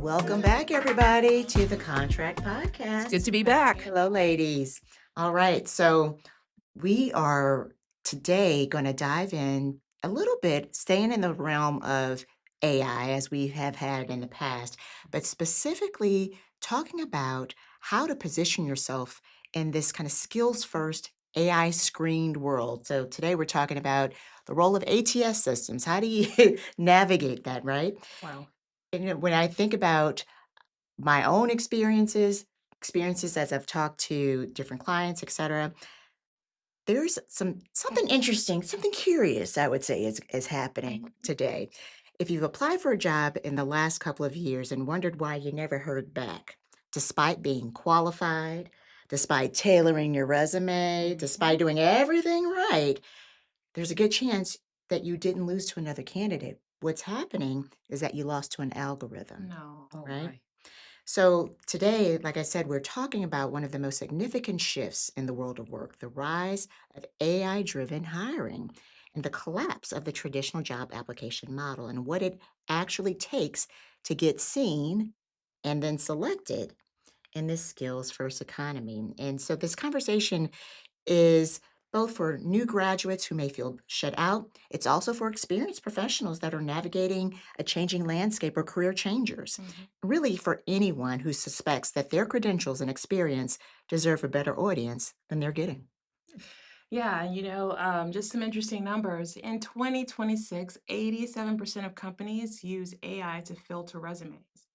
Welcome back, everybody, to the Contract It's good Podcast. to be back. Hello, ladies. All right, so we are today going to dive in a little bit, staying in the realm of AI as we have had in the past, but specifically talking about how to position yourself in this kind of skills first AI screened world. So today we're talking about the role of ATS systems. How do you navigate that, right? Wow. And when I think about my own experiences as I've talked to different clients, et cetera, there's something interesting, something curious, I would say, is happening today. If you've applied for a job in the last couple of years and wondered why you never heard back, despite being qualified, despite tailoring your resume, despite doing everything right, there's a good chance that you didn't lose to another candidate. What's happening is that you lost to an algorithm, No. Oh right? my. So, today, like I said, we're talking about one of the most significant shifts in the world of work, the rise of AI driven hiring and the collapse of the traditional job application model and what it actually takes to get seen and then selected in this skills first economy. And so, this conversation is both for new graduates who may feel shut out. It's also for experienced professionals that are navigating a changing landscape or career changers. Mhm. Really, for anyone who suspects that their credentials and experience deserve a better audience than they're getting. Yeah, just some interesting numbers. In 2026, 87% of companies use AI to filter resumes,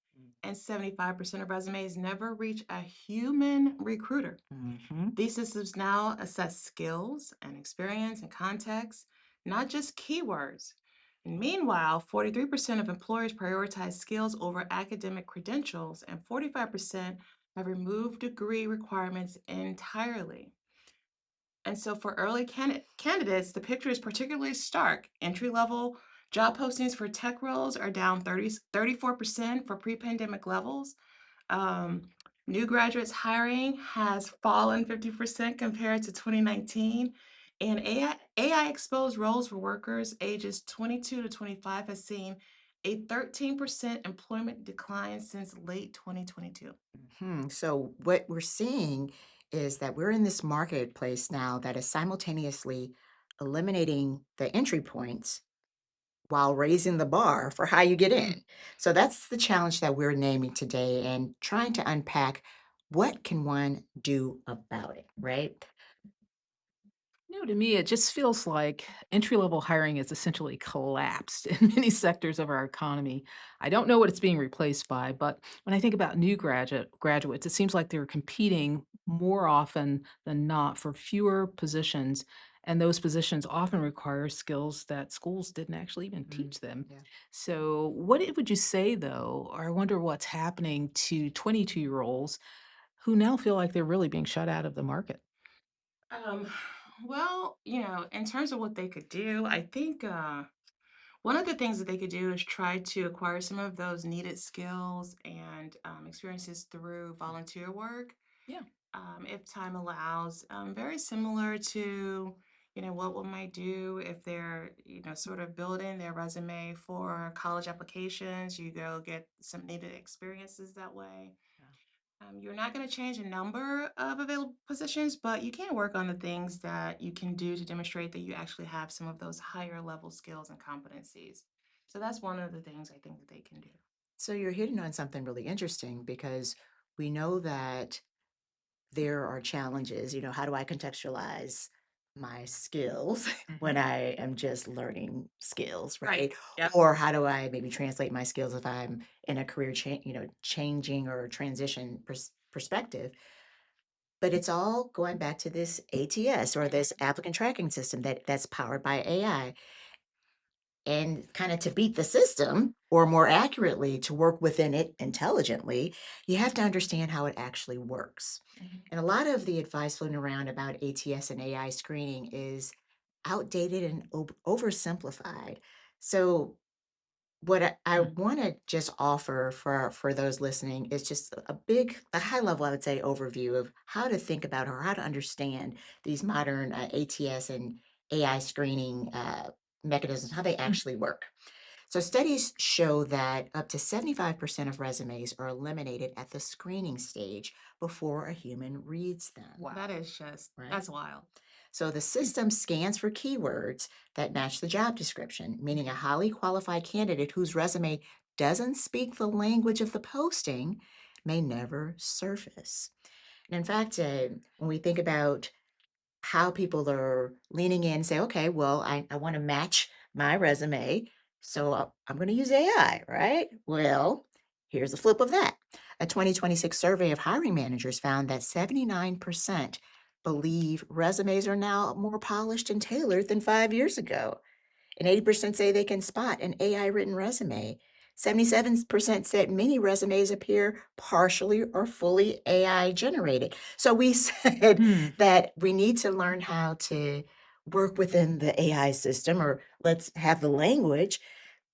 and 75% of resumes never reach a human recruiter. Mhm. These systems now assess skills and experience and context, not just keywords. And meanwhile, 43% of employers prioritize skills over academic credentials, and 45% have removed degree requirements entirely. And so for early candidates, the picture is particularly stark. Entry level job postings for tech roles are down 34% for pre pandemic levels. Um, New graduates hiring has fallen 50% compared to 2019. And AI exposed roles for workers ages 22 to 25 has seen a 13% employment decline since late 2022. So, what we're seeing is that we're in this marketplace now that is simultaneously eliminating the entry points while raising the bar for how you get Mm. in. So that's the challenge that we're naming today and trying to unpack what can one do about it, right? No, to me, it just feels like entry level hiring has essentially collapsed in many sectors of our economy. I don't know what it's being replaced by, but when I think about new graduates, it seems like they're competing more often than not for fewer positions. And those positions often require skills that schools didn't actually even Mm, teach them. yeah. So, would you say, though, or I wonder what's happening to 22-year-olds who now feel like they're really being shut out of the market? Um, In terms of what they could do, I think one of the things that they could do is try to acquire some of those needed skills and experiences through volunteer work, yeah. if time allows. Very similar to, what one might do if they're, sort of building their resume for college applications. You go get some needed experiences that way. You're not going to change a number of available positions, but you can work on the things that you can do to demonstrate that you actually have some of those higher level skills and competencies. So that's one of the things I think that they can do. So you're hitting on something really interesting because we know that there are challenges. How do I contextualize my skills when Hmm. I am just learning skills, Right. right? Yep. Or how do I maybe translate my skills if I'm in a career changing or transition perspective? But it's all going back to this ATS or this applicant tracking system that's powered by AI. And kind of to beat the system, or more accurately, to work within it intelligently, you have to understand how it actually works. Mhm. And a lot of the advice floating around about ATS and AI screening is outdated and oversimplified. So, what I Mm. want to just offer for those listening is just a high level, I would say, overview of how to think about or how to understand these modern ATS and AI screening mechanisms, how they Mm. actually work. So studies show that up to 75% of resumes are eliminated at the screening stage before a human reads them, That Wow. is just, right? that's wild. So the Hmm. system scans for keywords that match the job description, meaning a highly qualified candidate whose resume doesn't speak the language of the posting may never surface. And in fact, when we think about how people are leaning in, say, okay, well, I want to match my resume. So I'm going to use AI, right? Well, here's the flip of that. A 2026 survey of hiring managers found that 79% believe resumes are now more polished and tailored than 5 years ago. And 80% say they can spot an AI written resume. 77% said many resumes appear partially or fully AI generated. So we said Hmm. that we need to learn how to work within the AI system, or let's have the language.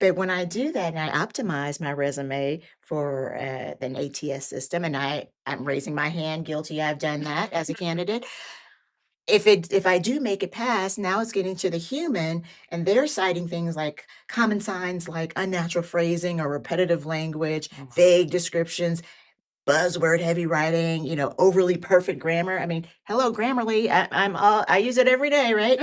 But when I do that and I optimize my resume for an ATS system, and I'm raising my hand, guilty, I've done that as a candidate, if I do make it past, now it's getting to the human, and they're citing things like common signs like unnatural phrasing or repetitive language, Oh my. vague descriptions, buzzword heavy writing, overly perfect grammar. I mean, hello, Grammarly. I use it every day, right?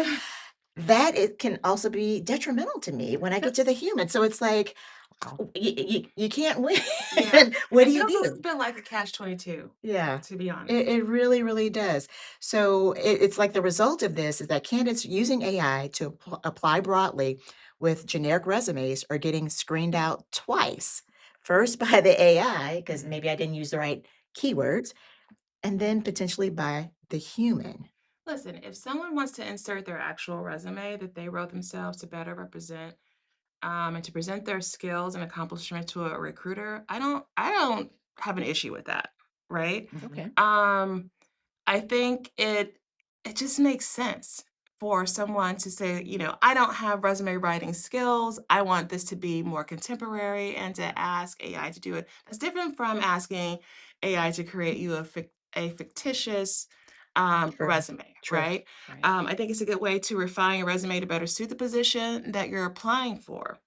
That it can also be detrimental to me when I get to the human. So it's like Wow. you can't win. Yeah. What do It you feels a little do? bit like a catch-22, Yeah. to be It honest. it really, really does. So it's like the result of this is that candidates using AI to apply broadly with generic resumes are getting screened out twice. First by the AI, because Mhm. maybe I didn't use the right keywords, and then potentially by the human. Listen, if someone wants to insert their actual resume that they wrote themselves to better represent and to present their skills and accomplishment to a recruiter, I don't have an issue with that, right? Mhm. Okay. Um, I think it just makes sense for someone to say, I don't have resume writing skills. I want this to be more contemporary and to ask AI to do it. That's different from asking AI to create you a fictitious True. resume, True. right? Right. I think it's a good way to refine your resume to better suit the position that you're applying for.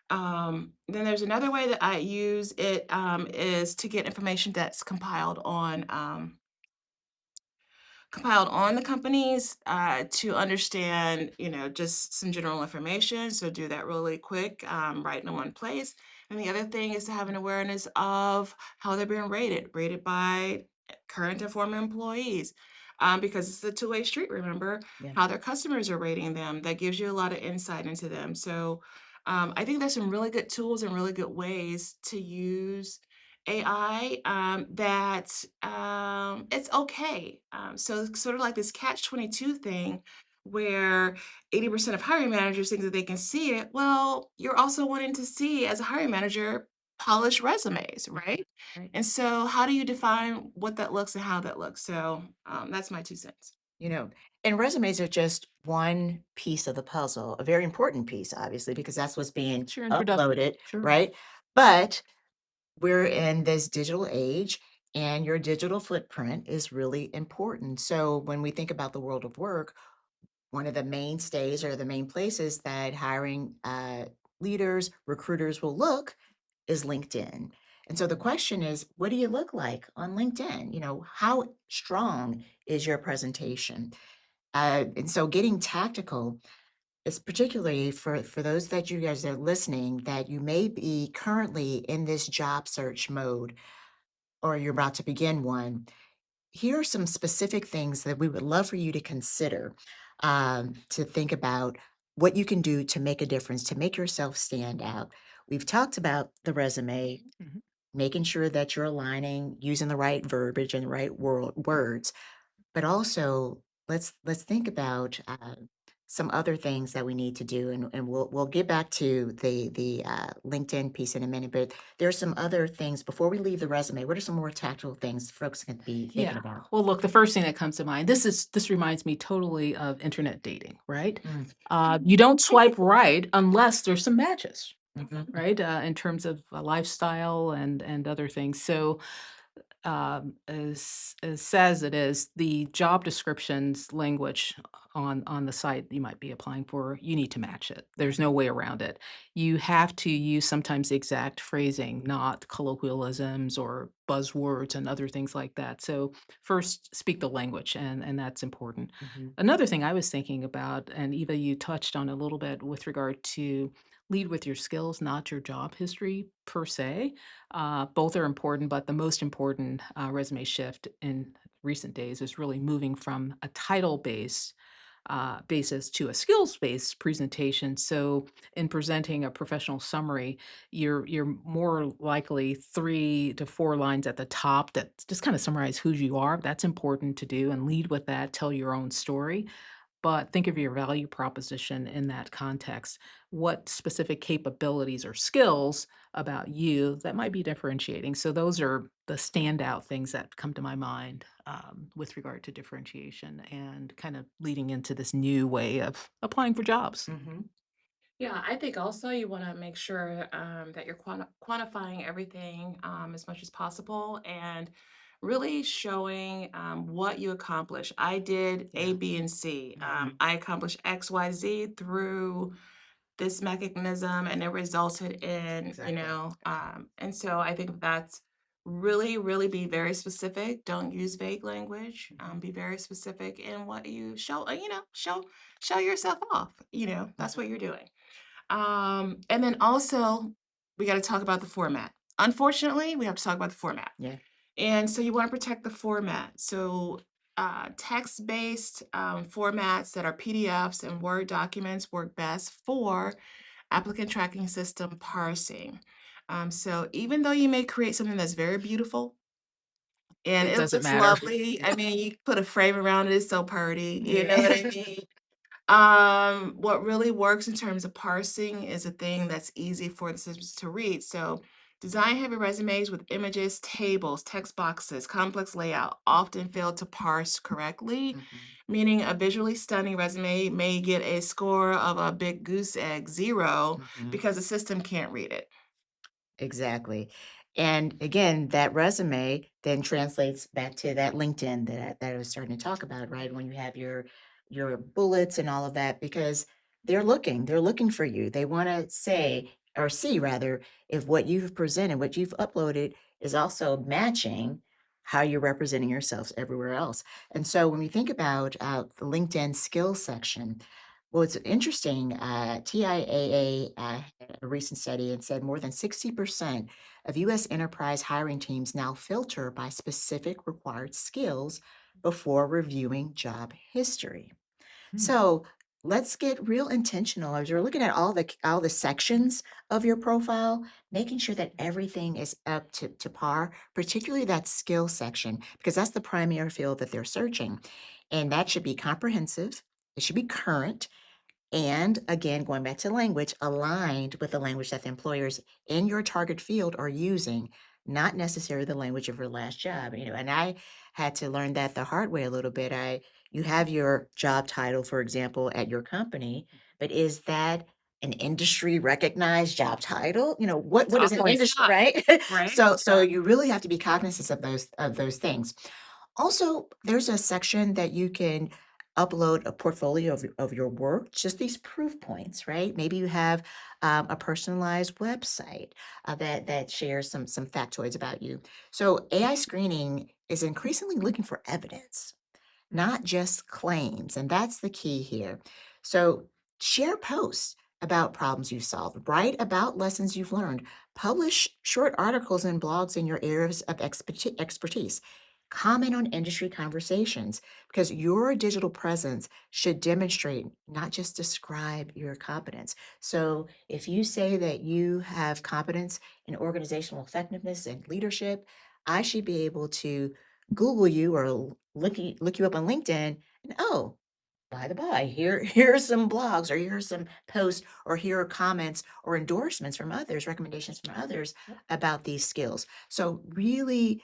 Then there's another way that I use it is to get information that's compiled on the companies to understand, just some general information. So do that really quick, right in one place. And the other thing is to have an awareness of how they're being rated by current and former employees. Because it's a two-way street, remember, Yeah. how their customers are rating them. That gives you a lot of insight into them. So I think there's some really good tools and really good ways to use AI, that it's okay. So it's sort of like this catch-22 thing where 80% of hiring managers think that they can see it. Well, you're also wanting to see, as a hiring manager, polished resumes, right? Right. And so, how do you define what that looks and how that looks? So, that's my 2 cents. You know, and resumes are just one piece of the puzzle, a very important piece, obviously, because that's what's being It's your introduction. uploaded, Sure. right? But we're in this digital age, and your digital footprint is really important. So when we think about the world of work, one of the mainstays or the main places that hiring leaders, recruiters will look is LinkedIn. And so the question is, what do you look like on LinkedIn? How strong is your presentation? And so getting tactical is particularly for those that you guys are listening that you may be currently in this job search mode or you're about to begin one. Here are some specific things that we would love for you to consider, to think about what you can do to make a difference, to make yourself stand out. We've talked about the resume, Mhm. making sure that you're aligning, using the right verbiage and the right words, but also let's think about some other things that we need to do, and we'll get back to the LinkedIn piece in a minute. But there's some other things before we leave the resume. What are some more tactical things folks can be thinking Yeah. about? Well, look, the first thing that comes to mind, this reminds me totally of internet dating, right? Mm, You don't swipe right unless there's some matches, mhm, right? In terms of lifestyle and other things. So says it is, the job descriptions language on the site you might be applying for, you need to match it. There's no way around it. You have to use sometimes the exact phrasing, not colloquialisms or buzzwords and other things like that. So first, speak the language, and that's important. Mhm. Another thing I was thinking about, and Eva, you touched on a little bit with regard to lead with your skills, not your job history per se. Both are important, but the most important resume shift in recent days is really moving from a title based basis to a skills based presentation. So, in presenting a professional summary, you're more likely 3 to 4 lines at the top that just kind of summarize who you are. That's important to do and lead with that. Tell your own story, but think of your value proposition in that context. What specific capabilities or skills about you that might be differentiating? So, those are the standout things that come to my mind with regard to differentiation and kind of leading into this new way of applying for jobs. Mhm. Yeah, I think also you want to make sure that you're quantifying everything as much as possible and really showing what you accomplish. I did A, Yeah. B, and C. Mhm. I accomplished X, Y, Z through this mechanism, and it resulted in, Exactly. and so I think that's really, really be very specific. Don't use vague language. Mhm. Be very specific in what you show. Show yourself off. That's Mhm. what you're doing. And then also, we got to talk about the format. Unfortunately, we have to talk about the format. Yeah. And so you want to protect the format. So text-based formats that are PDFs and Word documents work best for applicant tracking system parsing. So even though you may create something that's very beautiful and It it doesn't looks matter. lovely, I mean, you put a frame around it, it's so pretty, you know what I Yeah. mean? What really works in terms of parsing is a thing that's easy for the systems to read. So, design heavy resumes with images, tables, text boxes, complex layout often fail to parse correctly, Mhm. meaning a visually stunning resume may get a score of a big goose egg 0 Mhm. because the system can't read it. Exactly. And again, that resume then translates back to that LinkedIn that I was starting to talk about, right? When you have your bullets and all of that, because they're looking for you. They want to say or see rather if what you've presented, what you've uploaded is also matching how you're representing yourselves everywhere else. And so when we think about the LinkedIn skills section, well, it's interesting. TIAA had a recent study and said more than 60% of U.S. enterprise hiring teams now filter by specific required skills before reviewing job history. Hmm. So let's get real intentional as you're looking at all the sections of your profile, making sure that everything is up to par, particularly that skill section, because that's the primary field that they're searching. And that should be comprehensive. It should be current and again, going back to language, aligned with the language that the employers in your target field are using, not necessarily the language of your last job. And I had to learn that the hard way a little bit. You have your job title, for example, at your company, but is that an industry recognized job title? What is an Probably industry, not, right? right? So you really have to be cognizant of those things. Also, there's a section that you can upload a portfolio of your work, just these proof points, right? Maybe you have a personalized website that shares some factoids about you. So AI screening is increasingly looking for evidence, not just claims. And that's the key here. So share posts about problems you've solved, write about lessons you've learned, publish short articles and blogs in your areas of expertise. Comment on industry conversations because your digital presence should demonstrate, not just describe your competence. So, if you say that you have competence in organizational effectiveness and leadership, I should be able to Google you or look you up on LinkedIn and oh, by the by, here are some blogs or here are some posts or here are comments or endorsements from others, recommendations from others about these skills. So really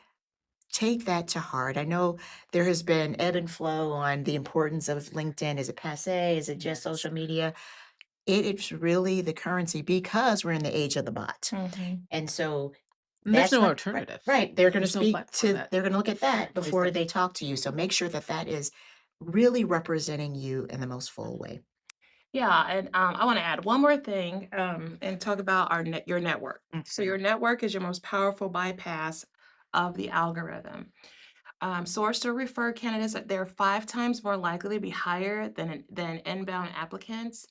take that to heart. I know there has been ebb and flow on the importance of LinkedIn. Is it passe? Is it just Yes. social media? It's really the currency because we're in the age of the bot. Hmm. And so And there's That's no what right, alternative. right. They're gonna There's no speak platform to that they're gonna look at that replaces before it. they talk to you, so make sure that that is really representing you in the most full way. Yeah, and I want to add one more thing and talk about your network. So Mhm. your network is your most powerful bypass of the algorithm. Sourced or referred candidates, they're 5 times more likely to be higher than inbound applicants.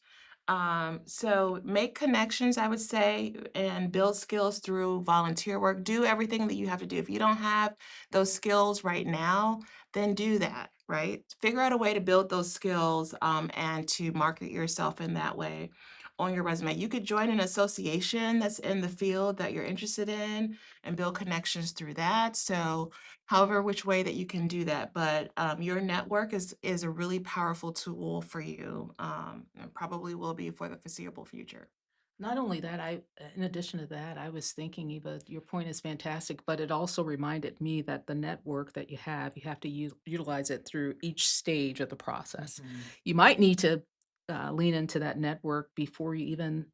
So make connections, I would say, and build skills through volunteer work. Do everything that you have to do. If you don't have those skills right now, then do that, right? Figure out a way to build those skills and to market yourself in that way on your resume. You could join an association that's in the field that you're interested in and build connections through that. So however which way that you can do that, but your network is a really powerful tool for you, and probably will be for the foreseeable future. Not only that, in addition to that, I was thinking, Eva, your point is fantastic, but it also reminded me that the network that you have to utilize it through each stage of the process. Mhm. You might need to lean into that network before you even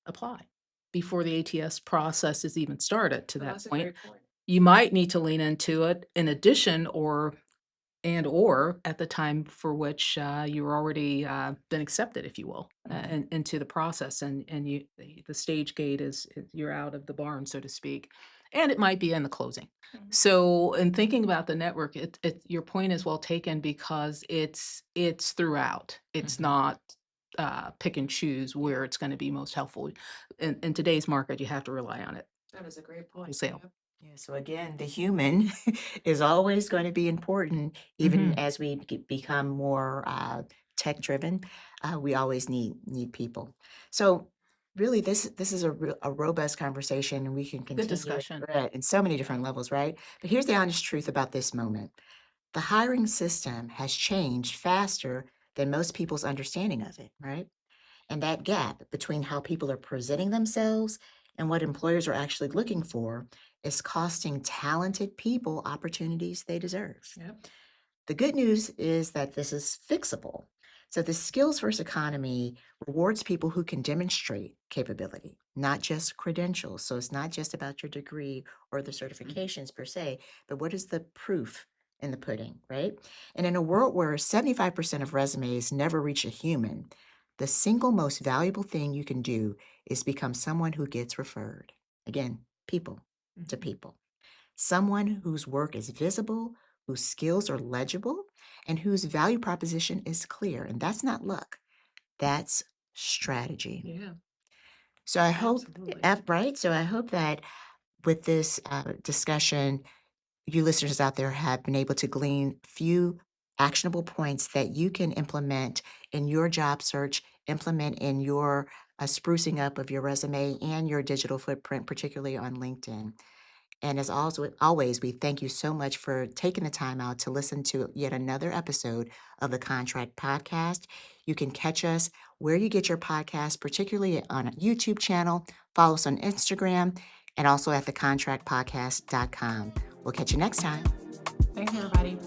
apply, before the ATS process is even started to Oh, that that's a point. great point. You might need to lean into it in addition or at the time for which you're already been accepted, if you will, Mhm. into the process, and the stage gate you're out of the barn, so to speak, and it might be in the closing. Mhm. So, in thinking about the network, your point is well taken because it's throughout. It's Mhm. not pick and choose where it's going to be most helpful. In today's market, you have to rely on it That is a great point. wholesale. Yep. Yeah, so again, the human is always going to be important, even Hmm. as we become more tech driven. We always need people. So really, this is a robust conversation, and we can Good continue it discussion. in so many different levels, right? But here's the honest truth about this moment: the hiring system has changed faster than most people's understanding of it, right? And that gap between how people are presenting themselves and what employers are actually looking for is costing talented people opportunities they deserve. Yep. The good news is that this is fixable. So, the skills first economy rewards people who can demonstrate capability, not just credentials. So, it's not just about your degree or the certifications per se, but what is the proof in the pudding, right? And in a world where 75% of resumes never reach a human, the single most valuable thing you can do is become someone who gets referred. Again, people to Mhm. people. Someone whose work is visible, whose skills are legible, and whose value proposition is clear. And that's not luck, that's strategy. Yeah, So I hope, Absolutely. right? So I hope that with this discussion, you listeners out there have been able to glean few actionable points that you can implement in your job search, implement in your sprucing up of your resume and your digital footprint, particularly on LinkedIn. And as always, we thank you so much for taking the time out to listen to yet another episode of the Contract Podcast. You can catch us where you get your podcast, particularly on a YouTube channel. Follow us on Instagram and also at thecontractpodcast.com. We'll catch you next time. Thanks, everybody.